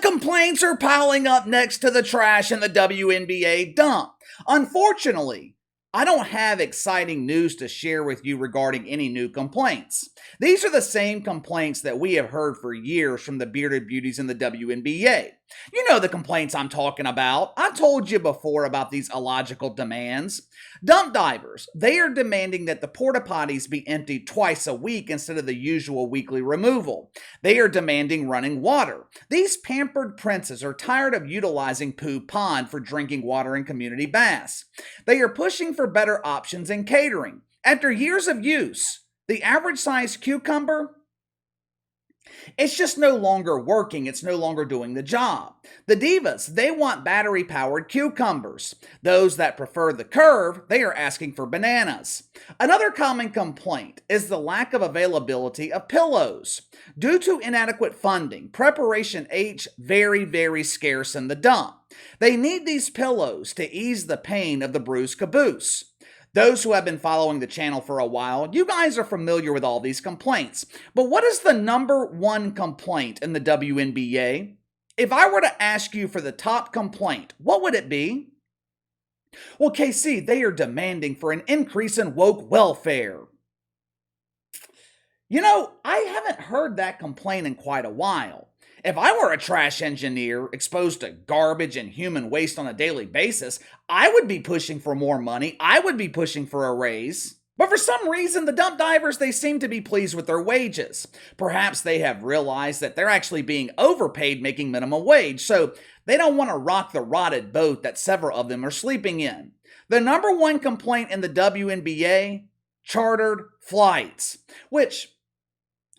complaints are piling up next to the trash in the WNBA dump. Unfortunately, I don't have exciting news to share with you regarding any new complaints. These are the same complaints that we have heard for years from the bearded beauties in the WNBA. You know the complaints I'm talking about. I've told you before about these illogical demands. Dump divers, they are demanding that the porta potties be emptied twice a week instead of the usual weekly removal. They are demanding running water. These pampered princes are tired of utilizing Pooh Pond for drinking water and community baths. They are pushing for better options in catering. After years of use, the average size cucumber, it's just no longer working. It's no longer doing the job. The divas, they want battery-powered cucumbers. Those that prefer the curve, they are asking for bananas. Another common complaint is the lack of availability of pillows. Due to inadequate funding, Preparation H very, very scarce in the dump. They need these pillows to ease the pain of the bruised caboose. Those who have been following the channel for a while, you guys are familiar with all these complaints. But what is the number one complaint in the WNBA? If I were to ask you for the top complaint, what would it be? Well, KC, they are demanding for an increase in woke welfare. You know, I haven't heard that complaint in quite a while. If I were a trash engineer exposed to garbage and human waste on a daily basis, I would be pushing for more money. I would be pushing for a raise. But for some reason, the dump divers, they seem to be pleased with their wages. Perhaps they have realized that they're actually being overpaid making minimum wage, so they don't want to rock the rotted boat that several of them are sleeping in. The number one complaint in the WNBA, chartered flights, which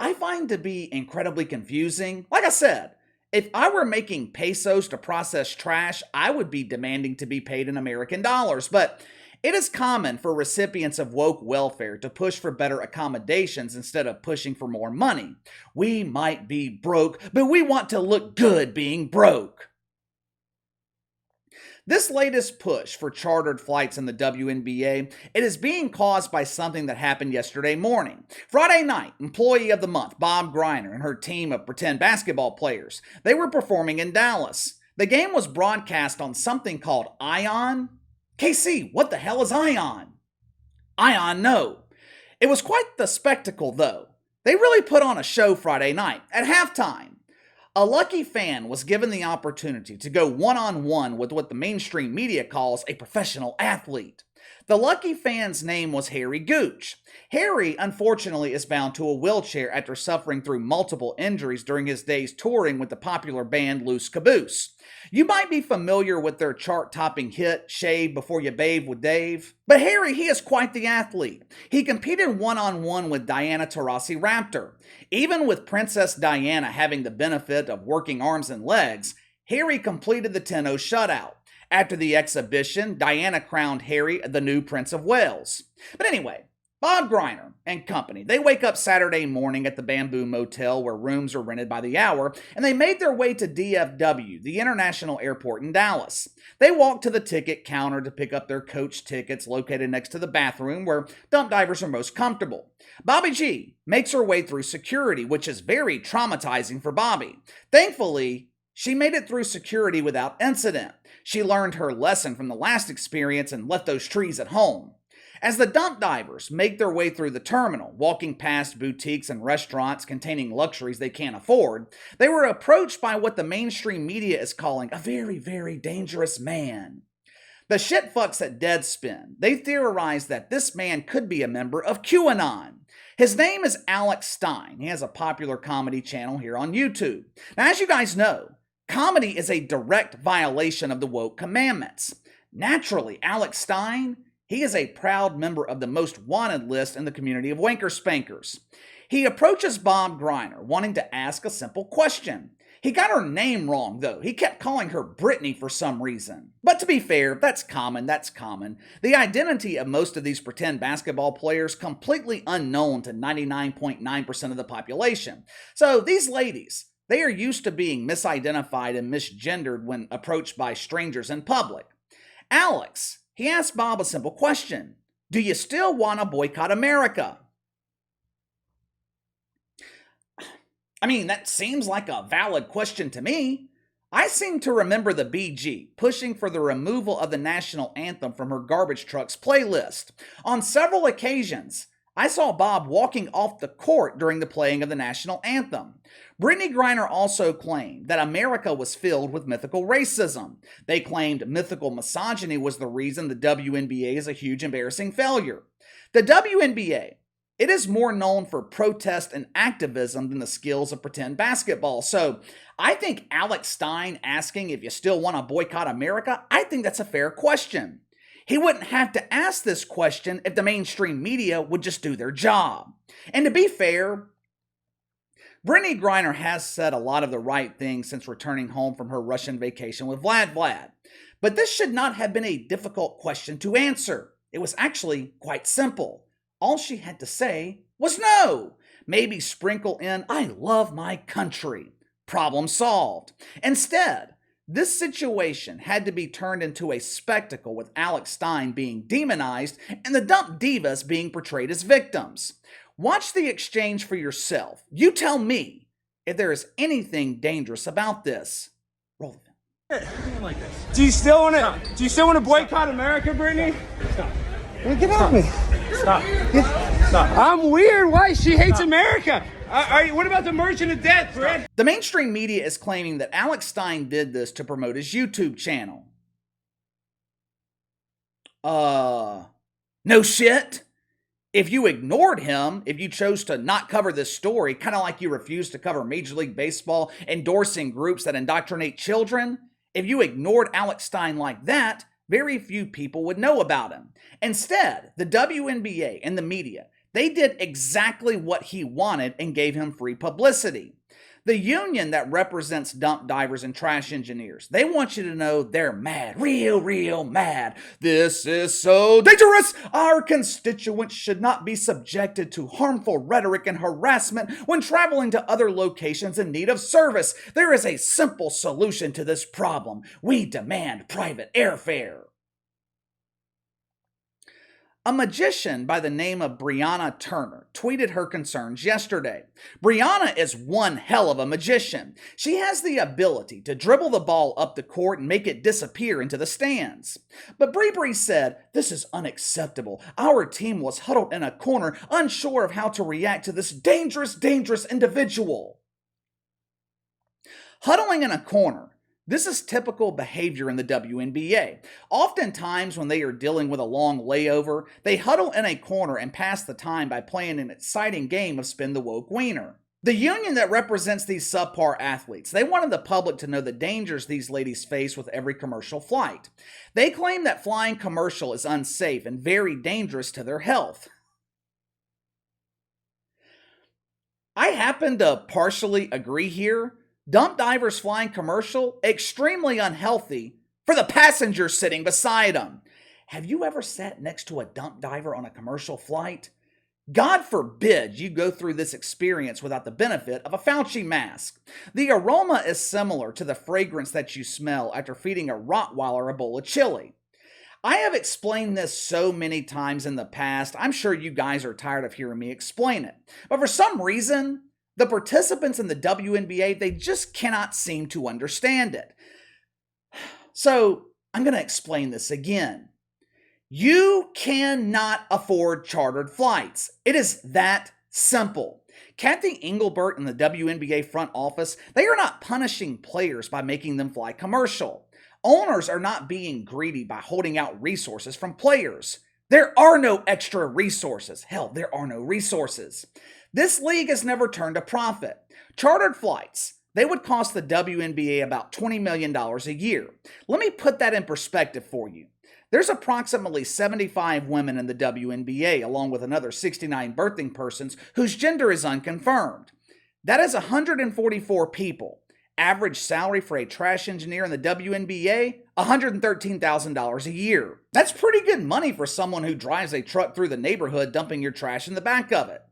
I find to be incredibly confusing. Like I said, if I were making pesos to process trash, I would be demanding to be paid in American dollars. But it is common for recipients of woke welfare to push for better accommodations instead of pushing for more money. We might be broke, but we want to look good being broke. This latest push for chartered flights in the WNBA, it is being caused by something that happened yesterday morning. Friday night, Employee of the Month, Bob Griner, and her team of pretend basketball players, they were performing in Dallas. The game was broadcast on something called Ion. KC, what the hell is Ion? Ion, no. It was quite the spectacle, though. They really put on a show Friday night. At halftime, a lucky fan was given the opportunity to go one-on-one with what the mainstream media calls a professional athlete. The lucky fan's name was Harry Gooch. Harry, unfortunately, is bound to a wheelchair after suffering through multiple injuries during his days touring with the popular band Loose Caboose. You might be familiar with their chart-topping hit, Shave Before You Bathe with Dave. But Harry, he is quite the athlete. He competed one-on-one with Diana Taurasi Raptor. Even with Princess Diana having the benefit of working arms and legs, Harry completed the 10-0 shutout. After the exhibition, Diana crowned Harry the new Prince of Wales. But anyway, Bob Griner and company, they wake up Saturday morning at the Bamboo Motel where rooms are rented by the hour, and they made their way to DFW, the international airport in Dallas. They walked to the ticket counter to pick up their coach tickets located next to the bathroom where dump divers are most comfortable. Bobby G makes her way through security, which is very traumatizing for Bobby. Thankfully, she made it through security without incident. She learned her lesson from the last experience and left those trees at home. As the dump divers make their way through the terminal, walking past boutiques and restaurants containing luxuries they can't afford, they were approached by what the mainstream media is calling a very, very dangerous man. The shitfucks at Deadspin, they theorized that this man could be a member of QAnon. His name is Alex Stein. He has a popular comedy channel here on YouTube. Now, as you guys know, comedy is a direct violation of the woke commandments. Naturally, Alex Stein, he is a proud member of the most wanted list in the community of wanker spankers. He approaches Bob Griner, wanting to ask a simple question. He got her name wrong, though. He kept calling her Brittney for some reason. But to be fair, that's common. The identity of most of these pretend basketball players completely unknown to 99.9% of the population. So these ladies, they are used to being misidentified and misgendered when approached by strangers in public. Alex, he asked Bob a simple question. Do you still want to boycott America? I mean, that seems like a valid question to me. I seem to remember the BG pushing for the removal of the national anthem from her garbage truck's playlist. On several occasions, I saw Bob walking off the court during the playing of the national anthem. Brittney Griner also claimed that America was filled with mythical racism. They claimed mythical misogyny was the reason the WNBA is a huge embarrassing failure. The WNBA, it is more known for protest and activism than the skills of pretend basketball. So I think Alex Stein asking if you still want to boycott America, I think that's a fair question. He wouldn't have to ask this question if the mainstream media would just do their job. And to be fair, Brittney Griner has said a lot of the right things since returning home from her Russian vacation with Vlad. But this should not have been a difficult question to answer. It was actually quite simple. All she had to say was no. Maybe sprinkle in, "I love my country." Problem solved. Instead, this situation had to be turned into a spectacle with Alex Stein being demonized and the dump divas being portrayed as victims. Watch the exchange for yourself. You tell me if there is anything dangerous about this. Roll the film. Like this. Do you still want to boycott America, Brittney? Stop. Well, get off me. Stop. Stop. I'm weird. Why? She hates America. What about the merchant of death, Britt? The mainstream media is claiming that Alex Stein did this to promote his YouTube channel. No shit. If you ignored him, if you chose to not cover this story, kind of like you refused to cover Major League Baseball endorsing groups that indoctrinate children, if you ignored Alex Stein like that, very few people would know about him. Instead, the WNBA and the media, they did exactly what he wanted and gave him free publicity. The union that represents dump divers and trash engineers, they want you to know they're mad, real mad. This is so dangerous. Our constituents should not be subjected to harmful rhetoric and harassment when traveling to other locations in need of service. There is a simple solution to this problem. We demand private airfare. A magician by the name of Brianna Turner tweeted her concerns yesterday. Brianna is one hell of a magician. She has the ability to dribble the ball up the court and make it disappear into the stands. But Bree said, "This is unacceptable. Our team was huddled in a corner, unsure of how to react to this dangerous individual." Huddling in a corner. This is typical behavior in the WNBA. Oftentimes, when they are dealing with a long layover, they huddle in a corner and pass the time by playing an exciting game of spin the woke wiener. The union that represents these subpar athletes, they wanted the public to know the dangers these ladies face with every commercial flight. They claim that flying commercial is unsafe and very dangerous to their health. I happen to partially agree here. Dump divers flying commercial, extremely unhealthy for the passengers sitting beside them. Have you ever sat next to a dump diver on a commercial flight? God forbid you go through this experience without the benefit of a Fauci mask. The aroma is similar to the fragrance that you smell after feeding a Rottweiler a bowl of chili. I have explained this so many times in the past, I'm sure you guys are tired of hearing me explain it. But for some reason, the participants in the WNBA, they just cannot seem to understand it. So, I'm going to explain this again. You cannot afford chartered flights. It is that simple. Kathy Engelbert in the WNBA front office, they are not punishing players by making them fly commercial. Owners are not being greedy by holding out resources from players. There are no extra resources. Hell, there are no resources. This league has never turned a profit. Chartered flights, they would cost the WNBA about $20 million a year. Let me put that in perspective for you. There's approximately 75 women in the WNBA, along with another 69 birthing persons whose gender is unconfirmed. That is 144 people. Average salary for a trash engineer in the WNBA, $113,000 a year. That's pretty good money for someone who drives a truck through the neighborhood dumping your trash in the back of it.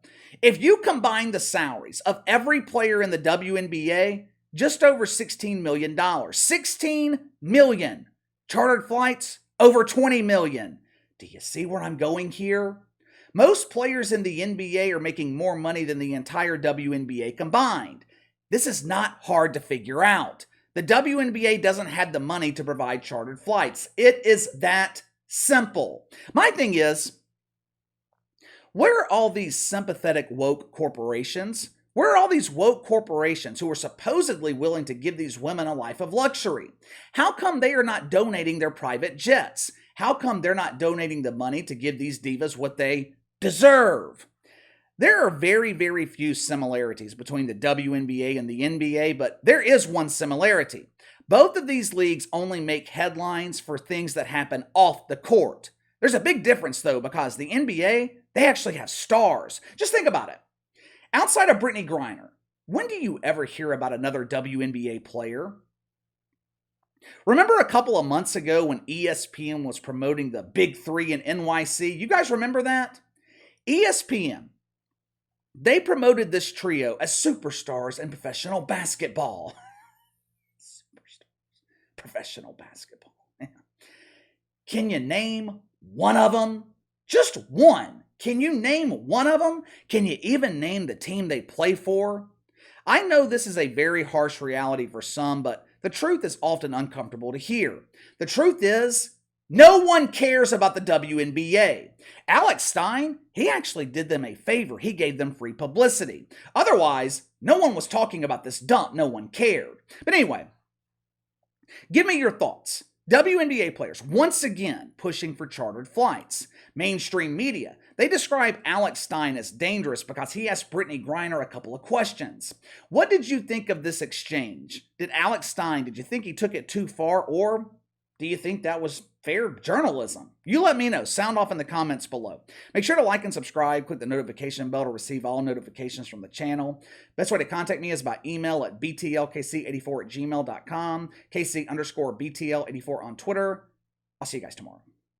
If you combine the salaries of every player in the WNBA, just over $16 million. $16 million. Chartered flights, over $20 million. Do you see where I'm going here? Most players in the NBA are making more money than the entire WNBA combined. This is not hard to figure out. The WNBA doesn't have the money to provide chartered flights. It is that simple. My thing is, where are all these sympathetic woke corporations? Where are all these woke corporations who are supposedly willing to give these women a life of luxury? How come they are not donating their private jets? How come they're not donating the money to give these divas what they deserve? There are very, very few similarities between the WNBA and the NBA, but there is one similarity. Both of these leagues only make headlines for things that happen off the court. There's a big difference, though, because the NBA, they actually have stars. Just think about it. Outside of Brittney Griner, when do you ever hear about another WNBA player? Remember a couple of months ago when ESPN was promoting the Big Three in NYC? You guys remember that? ESPN, they promoted this trio as superstars in professional basketball. Superstars. Professional basketball. Can you name one of them? Just one. Can you name one of them? Can you even name the team they play for? I know this is a very harsh reality for some, but the truth is often uncomfortable to hear. The truth is, no one cares about the WNBA. Alex Stein, he actually did them a favor. He gave them free publicity. Otherwise, no one was talking about this dump. No one cared. But anyway, give me your thoughts. WNBA players, once again, pushing for chartered flights. Mainstream media, they describe Alex Stein as dangerous because he asked Brittney Griner a couple of questions. What did you think of this exchange? Did you think he took it too far, or do you think that was fair journalism? You let me know. Sound off in the comments below. Make sure to like and subscribe. Click the notification bell to receive all notifications from the channel. Best way to contact me is by email at btlkc84@gmail.com, KC_BTL84 on Twitter. I'll see you guys tomorrow.